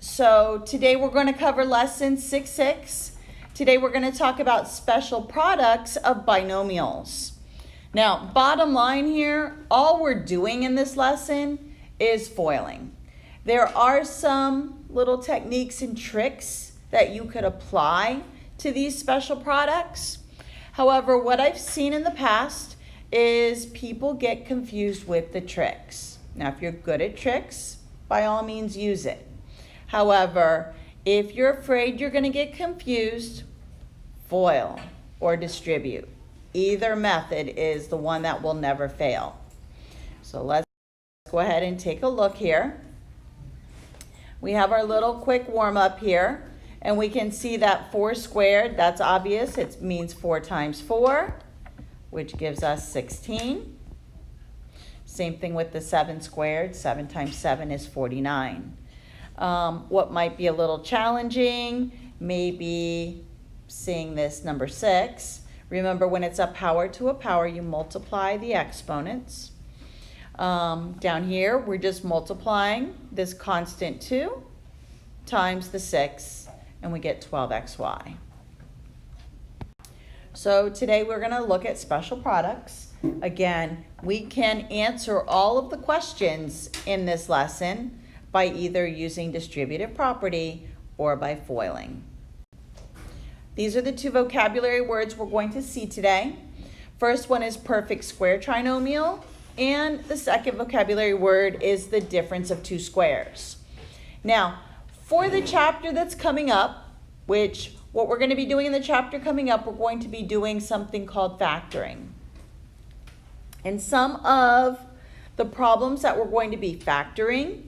So today we're going to cover lesson 6.6. Today we're going to talk about special products of binomials. Now, bottom line here, all we're doing in this lesson is foiling. There are some little techniques and tricks that you could apply to these special products. However, what I've seen in the past is people get confused with the tricks. Now, if you're good at tricks, by all means use it. However, if you're afraid you're going to get confused, foil or distribute. Either method is the one that will never fail. So let's go ahead and take a look here. We have our little quick warm up here, and we can see that 4 squared, that's obvious. It means 4 times 4, which gives us 16. Same thing with the 7 squared. 7 times 7 is 49. What might be a little challenging, maybe seeing this number 6. Remember, when it's a power to a power, you multiply the exponents. Down here, we're just multiplying this constant 2 times the 6, and we get 12xy. So today we're going to look at special products. Again, we can answer all of the questions in this lesson by either using distributive property or by foiling. These are the 2 vocabulary words we're going to see today. First one is perfect square trinomial, and the second vocabulary word is the difference of 2 squares. Now, for the chapter that's coming up, which what we're going to be doing in the chapter coming up, we're going to be doing something called factoring. And some of the problems that we're going to be factoring,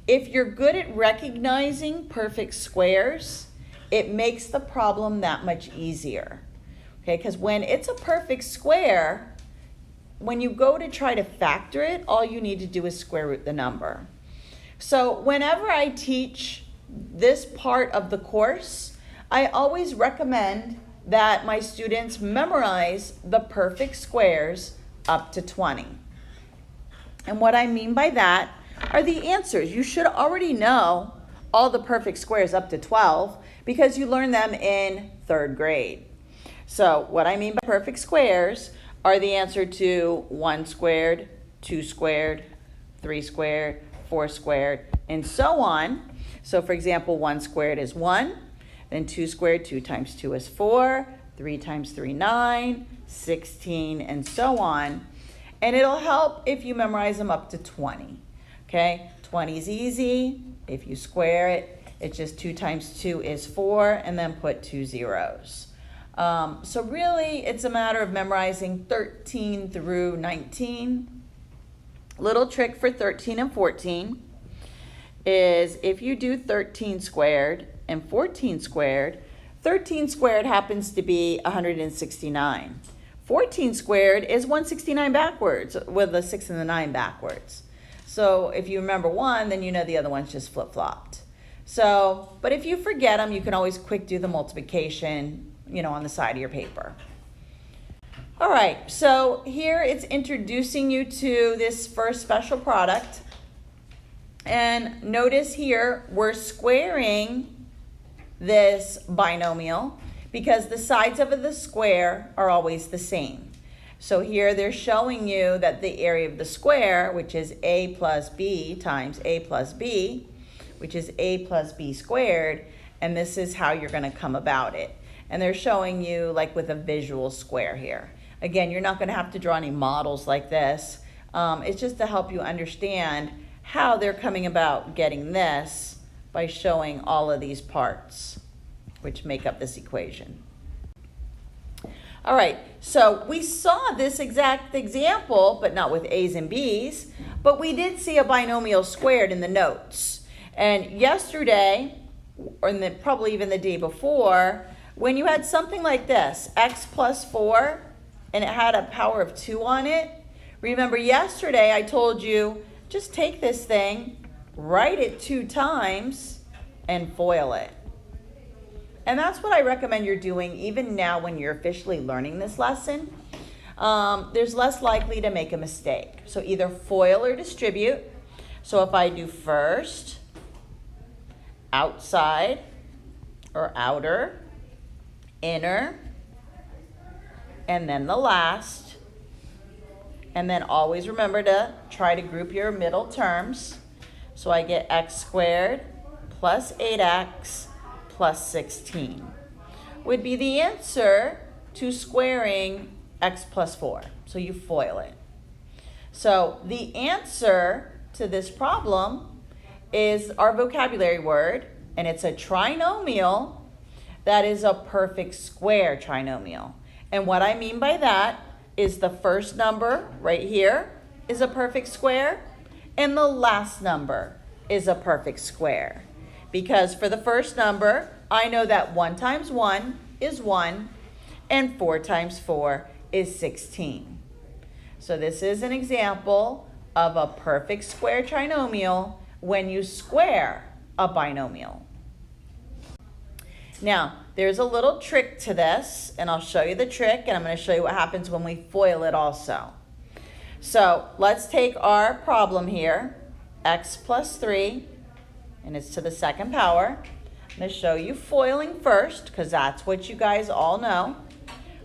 if you're good at recognizing perfect squares, it makes the problem that much easier. Okay, because when it's a perfect square, when you go to try to factor it, all you need to do is square root the number. So whenever I teach this part of the course, I always recommend that my students memorize the perfect squares up to 20. And what I mean by that are the answers. You should already know all the perfect squares up to 12 because you learned them in 3rd grade. So what I mean by perfect squares are the answer to 1 squared, 2 squared, 3 squared, 4 squared, and so on. So for example, 1 squared is 1, then 2 squared, 2 times 2 is 4, 3 times 3, 9, 16, and so on. And it'll help if you memorize them up to 20. Okay, 20 is easy. If you square it, it's just 2 times 2 is 4, and then put 2 zeros. So really, it's a matter of memorizing 13 through 19. Little trick for 13 and 14 is if you do 13 squared and 14 squared, 13 squared happens to be 169. 14 squared is 169 backwards with the 6 and the 9 backwards. So if you remember one, then you know the other one's just flip-flopped. So, but if you forget them, you can always quick do the multiplication, on the side of your paper. All right, so here it's introducing you to this first special product. And notice here, we're squaring this binomial because the sides of the square are always the same. So here they're showing you that the area of the square, which is a plus b times a plus b, which is a plus b squared, and this is how you're going to come about it. And they're showing you like with a visual square here. Again, you're not going to have to draw any models like this. It's just to help you understand how they're coming about getting this by showing all of these parts, which make up this equation. All right, so we saw this exact example, but not with A's and B's, but we did see a binomial squared in the notes. And yesterday, or probably even the day before, when you had something like this, x plus 4, and it had a power of 2 on it, remember yesterday I told you, just take this thing, write it 2 times, and foil it. And that's what I recommend you're doing even now when you're officially learning this lesson. There's less likely to make a mistake. So either foil or distribute. So if I do first outside or outer, inner, and then the last. And then always remember to try to group your middle terms. So I get x squared plus 8x plus 16 would be the answer to squaring x plus 4. So you FOIL it. So the answer to this problem is our vocabulary word, and it's a trinomial that is a perfect square trinomial. And what I mean by that is the first number right here is a perfect square, and the last number is a perfect square. Because for the first number, I know that 1 times 1 is 1, and 4 times 4 is 16. So this is an example of a perfect square trinomial when you square a binomial. Now, there's a little trick to this, and I'll show you the trick, and I'm going to show you what happens when we FOIL it also. So let's take our problem here, x plus 3, and it's to the second power. I'm going to show you FOILing first, because that's what you guys all know.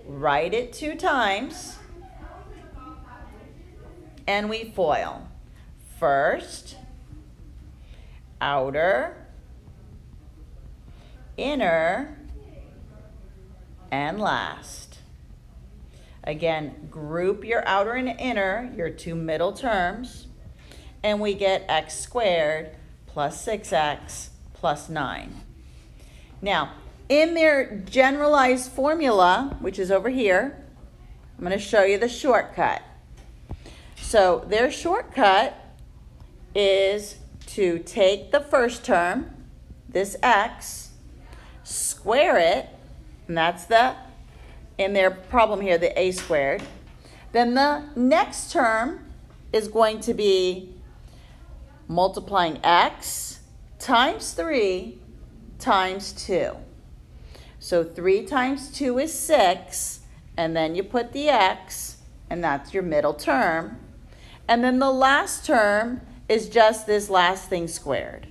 Write it 2 times, and we FOIL. First, outer, inner, and last. Again, group your outer and inner, your 2 middle terms, and we get x squared plus 6x plus 9. Now, in their generalized formula, which is over here, I'm going to show you the shortcut. So their shortcut is to take the first term, this x, square it, and that's in their problem here, the a squared. Then the next term is going to be multiplying x times 3 times 2. So 3 times 2 is 6, and then you put the x, and that's your middle term. And then the last term is just this last thing squared.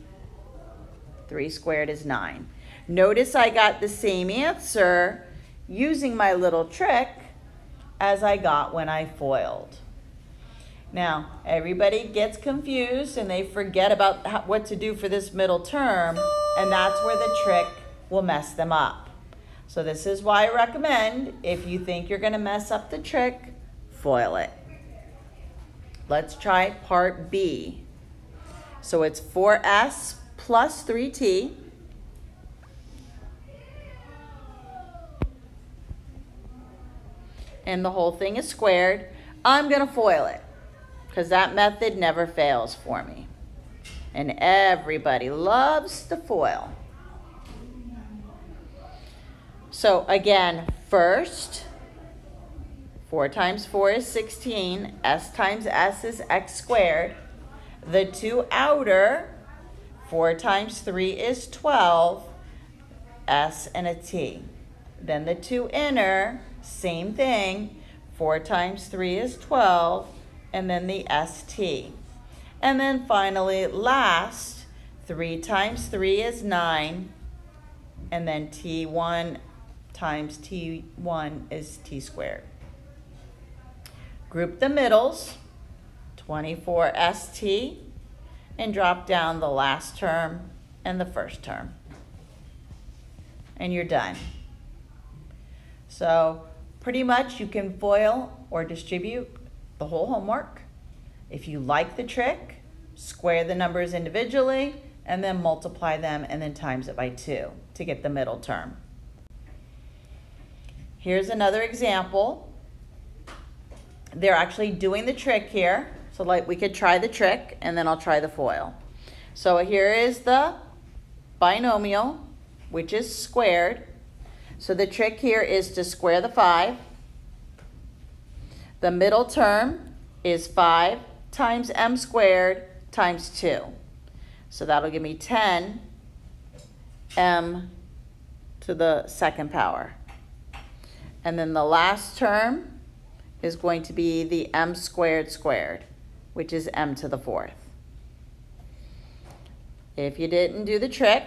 3 squared is 9. Notice I got the same answer using my little trick as I got when I FOILed. Now, everybody gets confused and they forget about what to do for this middle term, and that's where the trick will mess them up. So this is why I recommend, if you think you're going to mess up the trick, FOIL it. Let's try part B. So it's 4s plus 3t. And the whole thing is squared. I'm going to FOIL it because that method never fails for me. And everybody loves to FOIL. So again, first, 4 times 4 is 16. S times S is x squared. The 2 outer, 4 times 3 is 12. S and a t. Then the 2 inner, same thing. 4 times 3 is 12. And then the st. And then finally, last, 3 times 3 is 9. And then t1 times t1 is t squared. Group the middles, 24st, and drop down the last term and the first term. And you're done. So pretty much you can FOIL or distribute the whole homework. If you like the trick, square the numbers individually and then multiply them and then times it by 2 to get the middle term. Here's another example. They're actually doing the trick here. So like we could try the trick and then I'll try the FOIL. So here is the binomial, which is squared. So the trick here is to square the 5. The middle term is 5 times m squared times 2. So that'll give me 10 m to the second power. And then the last term is going to be the m squared squared, which is m to the 4th. If you didn't do the trick,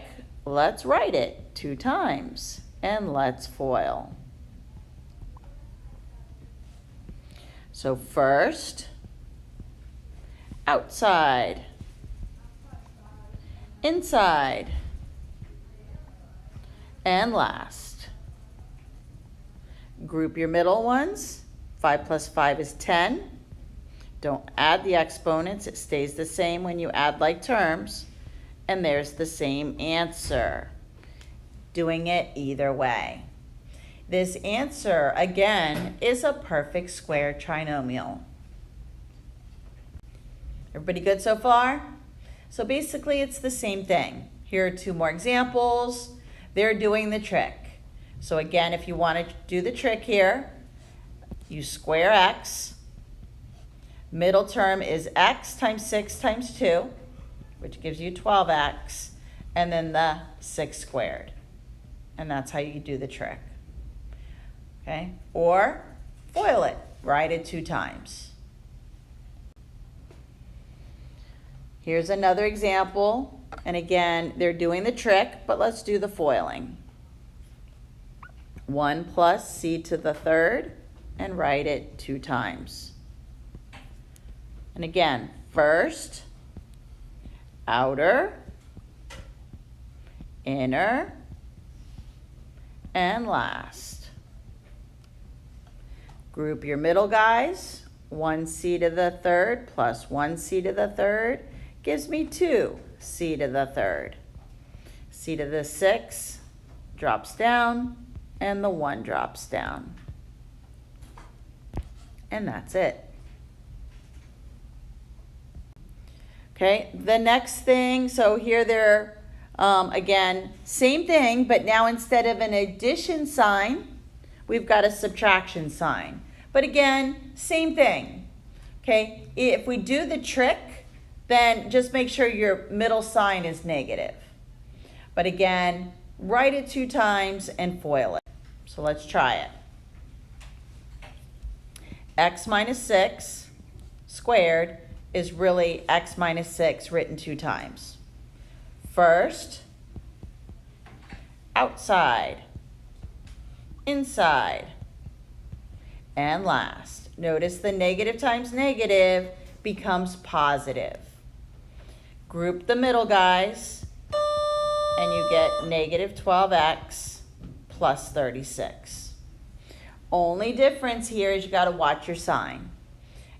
Let's write it 2 times and let's FOIL. So first, outside, inside, and last. Group your middle ones. 5 plus 5 is 10. Don't add the exponents. It stays the same when you add like terms. And there's the same answer. Doing it either way. This answer, again, is a perfect square trinomial. Everybody good so far? So basically, it's the same thing. Here are 2 more examples. They're doing the trick. So again, if you want to do the trick here, you square x. Middle term is x times 6 times 2, which gives you 12x, and then the 6 squared. And that's how you do the trick. Okay? Or FOIL it. Write it 2 times. Here's another example. And again, they're doing the trick, but let's do the FOILing. 1 plus c to the 3rd, and write it 2 times. And again, first, outer, inner, and last. Group your middle guys. 1c to the 3rd plus 1c to the 3rd gives me 2c to the 3rd. c to the 6 drops down, and the 1 drops down. And that's it. Okay, the next thing, so here they're, again, same thing, but now instead of an addition sign, we've got a subtraction sign. But again, same thing. Okay, if we do the trick, then just make sure your middle sign is negative. But again, write it 2 times and FOIL it. So let's try it. X minus 6 squared is really x minus 6 written 2 times. First, outside, inside, and last. Notice the negative times negative becomes positive. Group the middle guys, and you get negative 12x plus 36. Only difference here is you got to watch your sign.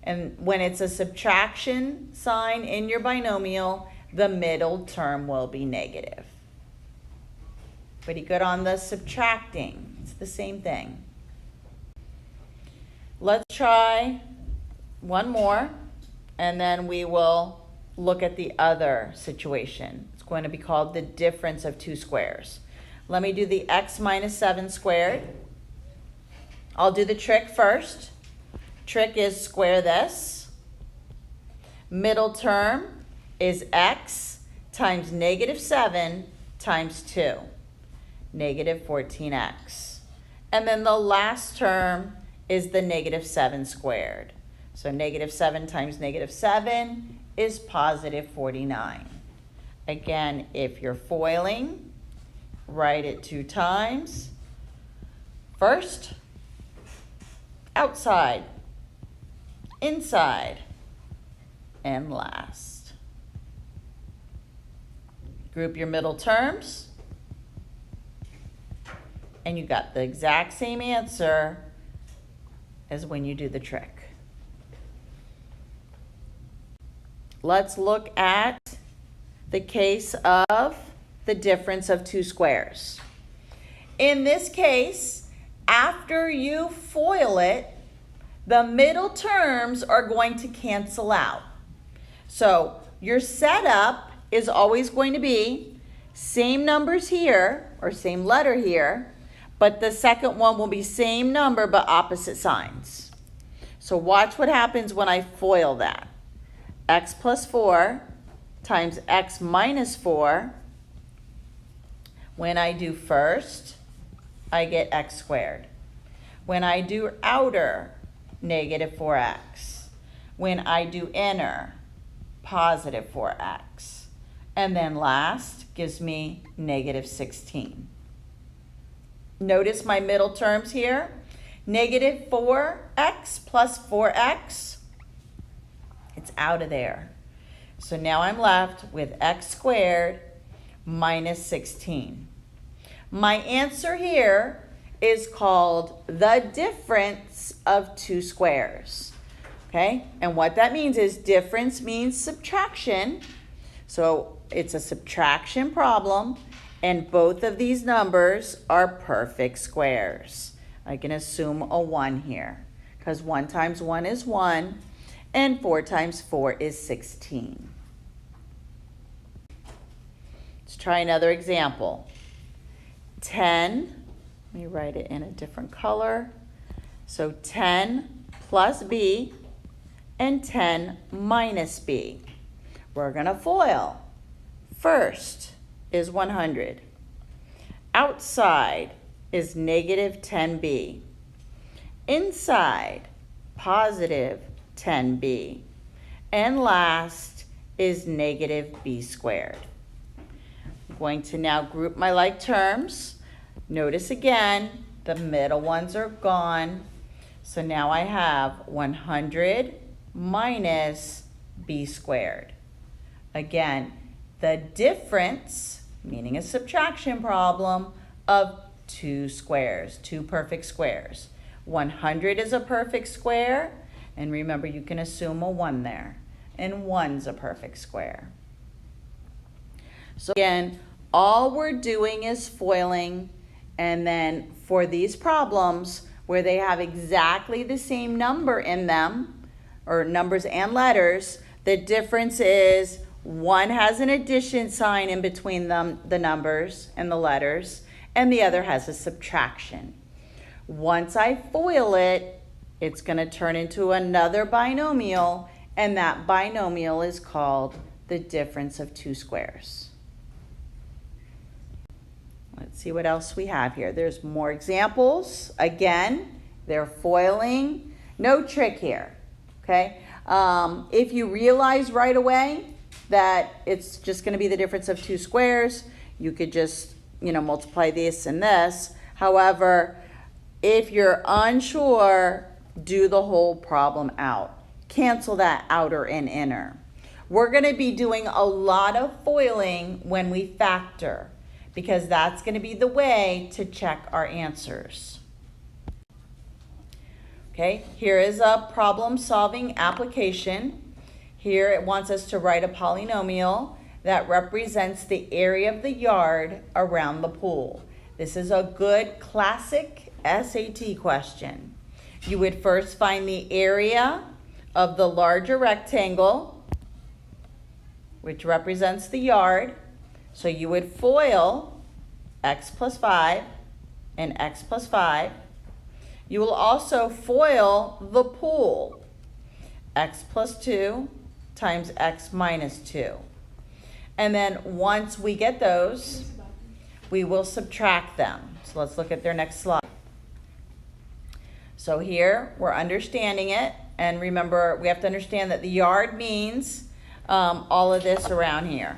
And when it's a subtraction sign in your binomial, the middle term will be negative. Pretty good on the subtracting. It's the same thing. Let's try one more, and then we will look at the other situation. It's going to be called the difference of 2 squares. Let me do the x minus 7 squared. I'll do the trick first. Trick is square this. Middle term is x times negative 7 times 2, negative 14x. And then the last term is the negative 7 squared. So negative 7 times negative 7 is positive 49. Again, if you're FOILing, write it 2 times. First, outside, inside, and last. Group your middle terms, and you got the exact same answer as when you do the trick. Let's look at the case of the difference of 2 squares. In this case, after you FOIL it, the middle terms are going to cancel out. So your setup is always going to be same numbers here, or same letter here, but the second one will be same number but opposite signs. So watch what happens when I FOIL that. X plus 4 times x minus 4. When I do first, I get x squared. When I do outer, negative 4x. When I do inner, positive 4x. And then last, gives me negative 16. Notice my middle terms here. Negative 4x plus 4x, it's out of there. So now I'm left with x squared minus 16. My answer here is called the difference of two squares. Okay, and what that means is difference means subtraction. So it's a subtraction problem, and both of these numbers are perfect squares. I can assume a 1 here, because 1 times 1 is 1, and 4 times 4 is 16. Let's try another example. 10, let me write it in a different color. So 10 plus b and 10 minus b. We're going to FOIL. First is 100. Outside is negative 10b. Inside, positive 10b. And last is negative b squared. I'm going to now group my like terms. Notice again, the middle ones are gone. So now I have 100 minus b squared. Again, the difference, meaning a subtraction problem, of two squares, two perfect squares. 100 is a perfect square, and remember you can assume a 1 there, and 1's a perfect square. So again, all we're doing is FOILing, and then for these problems where they have exactly the same number in them, or numbers and letters, the difference is one has an addition sign in between them, the numbers and the letters, and the other has a subtraction. Once I FOIL it, it's going to turn into another binomial, and that binomial is called the difference of two squares. Let's see what else we have here. There's more examples. Again, they're FOILing. No trick here, okay? If you realize right away that it's just going to be the difference of two squares, you could just, multiply this and this. However, if you're unsure, do the whole problem out. Cancel that outer and inner. We're going to be doing a lot of FOILing when we factor, because that's going to be the way to check our answers. Okay, here is a problem-solving application. Here it wants us to write a polynomial that represents the area of the yard around the pool. This is a good classic SAT question. You would first find the area of the larger rectangle, which represents the yard. So you would FOIL x plus 5 and x plus 5. You will also FOIL the pool, x plus 2 times x minus 2. And then once we get those, we will subtract them. So let's look at their next slide. So here we're understanding it. And remember, we have to understand that the yard means all of this around here.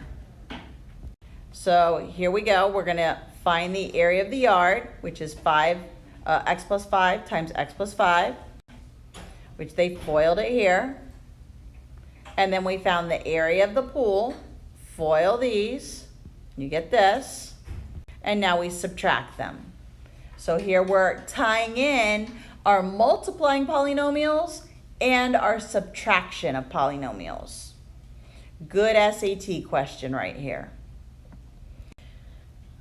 So here we go. We're going to find the area of the yard, which is x plus 5 times x plus 5, which they FOILed it here. And then we found the area of the pool. FOIL these. You get this. And now we subtract them. So here we're tying in our multiplying polynomials and our subtraction of polynomials. Good SAT question right here.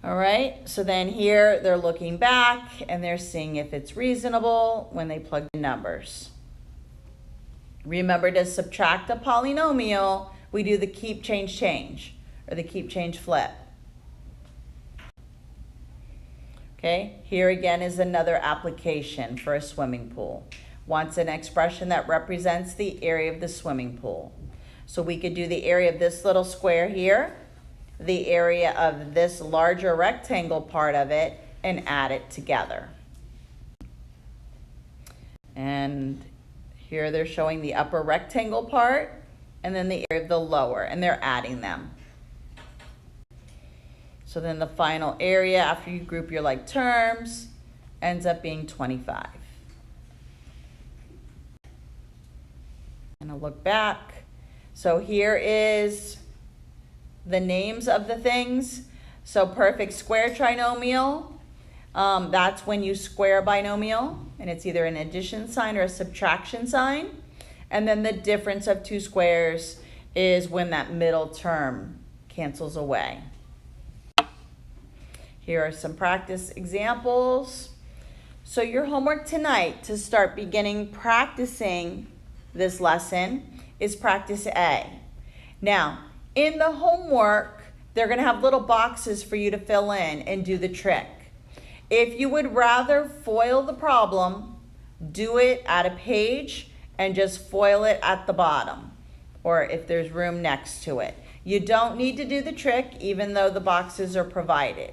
All right, so then here they're looking back and they're seeing if it's reasonable when they plug in numbers. Remember, to subtract a polynomial, we do the keep, change, change, or the keep, change, flip. Okay, here again is another application for a swimming pool. Wants an expression that represents the area of the swimming pool. So we could do the area of this little square here, the area of this larger rectangle part of it, and add it together. And here they're showing the upper rectangle part and then the area of the lower, and they're adding them. So then the final area after you group your like terms ends up being 25. And I'll look back. So here is the names of the things. So perfect square trinomial, that's when you square a binomial, and it's either an addition sign or a subtraction sign. And then the difference of two squares is when that middle term cancels away. Here are some practice examples. So your homework tonight to start beginning practicing this lesson is practice A. Now, in the homework, they're going to have little boxes for you to fill in and do the trick. If you would rather foil the problem, do it at a page and just foil it at the bottom, or if there's room next to it. You don't need to do the trick even though the boxes are provided.